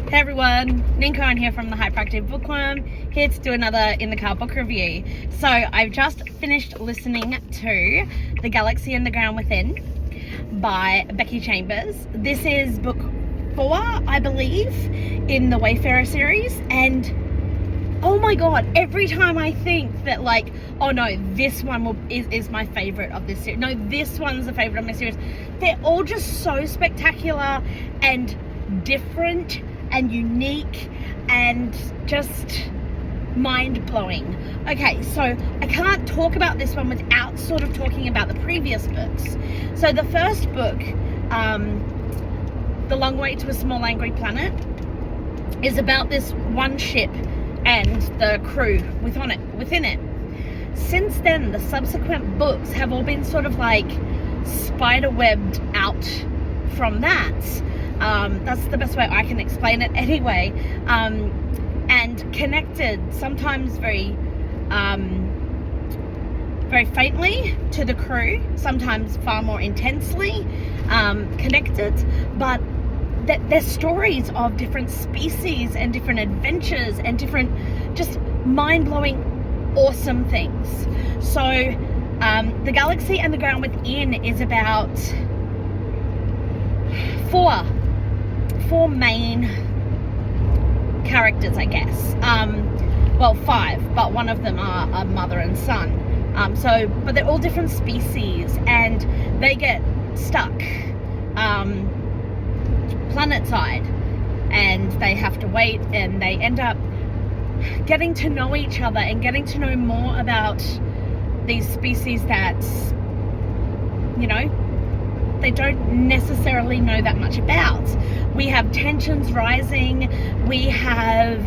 Hey everyone, Neen here from the Hyperactive Bookworm, here to do another In the Car book review. So I've just finished listening to The Galaxy and the Ground Within by Becky Chambers. This is book 4, I believe, in the Wayfarer series, and oh my god, every time I think that like, oh no, this one is my favourite of this series, no, this one's the favourite of my series, they're all just so spectacular and different and unique and just mind-blowing. Okay, so I can't talk about this one without sort of talking about the previous books. So the first book, The Long Way to a Small Angry Planet, is about this one ship and the crew within it. Since then, the subsequent books have all been sort of like spider-webbed out from that. That's the best way I can explain it anyway. And connected, sometimes very faintly to the crew, sometimes far more intensely connected, but they're stories of different species and different adventures and different just mind-blowing awesome things. So The Galaxy and the Ground Within is about four main characters, I guess. Well, 5, but one of them are a mother and son. But they're all different species, and they get stuck planet side, and they have to wait, and they end up getting to know each other and getting to know more about these species that, you know, they don't necessarily know that much about. We have tensions rising. We have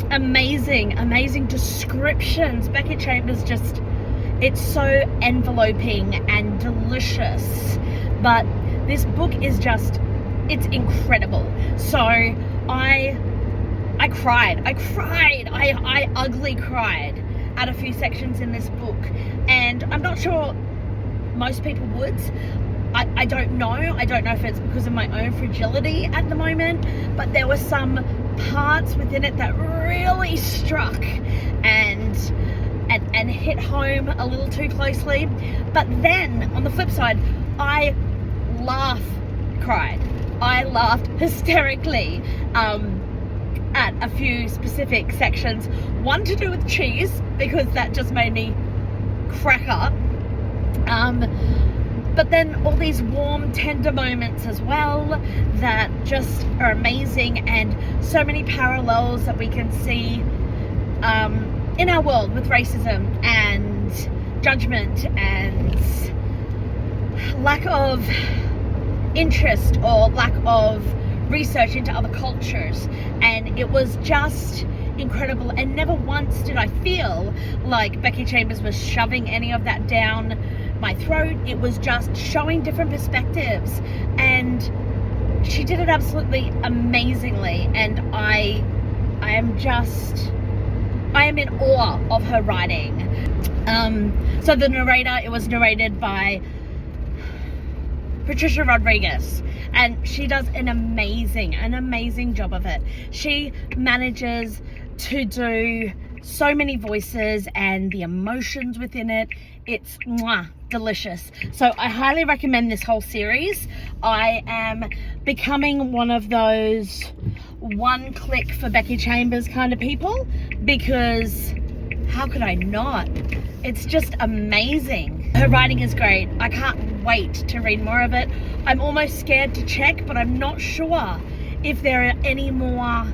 amazing descriptions. Becky Chambers just, it's so enveloping and delicious. But this book is just, it's incredible. So I cried. I ugly cried at a few sections in this book, and I'm not sure most people would. I don't know. I don't know if it's because of my own fragility at the moment, but there were some parts within it that really struck and hit home a little too closely. But then on the flip side, I laughed hysterically at a few specific sections. One to do with cheese, because that just made me crack up. But then all these warm, tender moments as well that just are amazing, and so many parallels that we can see in our world with racism and judgment and lack of interest or lack of research into other cultures. And it was just incredible, and never once did I feel like Becky Chambers was shoving any of that down my throat. It was just showing different perspectives, and she did it absolutely amazingly, and I am in awe of her writing. So the narrator, it was narrated by Patricia Rodriguez, and she does an amazing job of it. She manages to do so many voices and the emotions within it. It's delicious. So I highly recommend this whole series. I am becoming one of those one click for Becky Chambers kind of people, because how could I not? It's just amazing. Her writing is great. I can't wait to read more of it. I'm almost scared to check, but I'm not sure if there are any more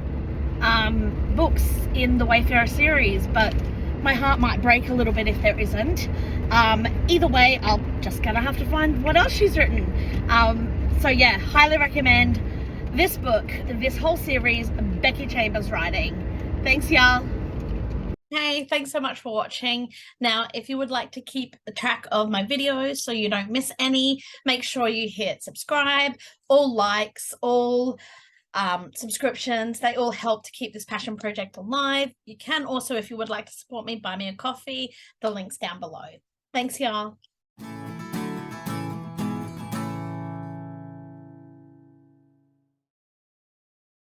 books in the Wayfarer series, but my heart might break a little bit if there isn't. Either way, I'm just gonna have to find what else she's written. So yeah, highly recommend this book, this whole series, Becky Chambers writing. Thanks, y'all. Hey, thanks so much for watching. Now, if you would like to keep track of my videos so you don't miss any, make sure you hit subscribe. All likes, all subscriptions, they all help to keep this passion project alive. You can also, if you would like to support me, buy me a coffee. The link's down below. Thanks, y'all.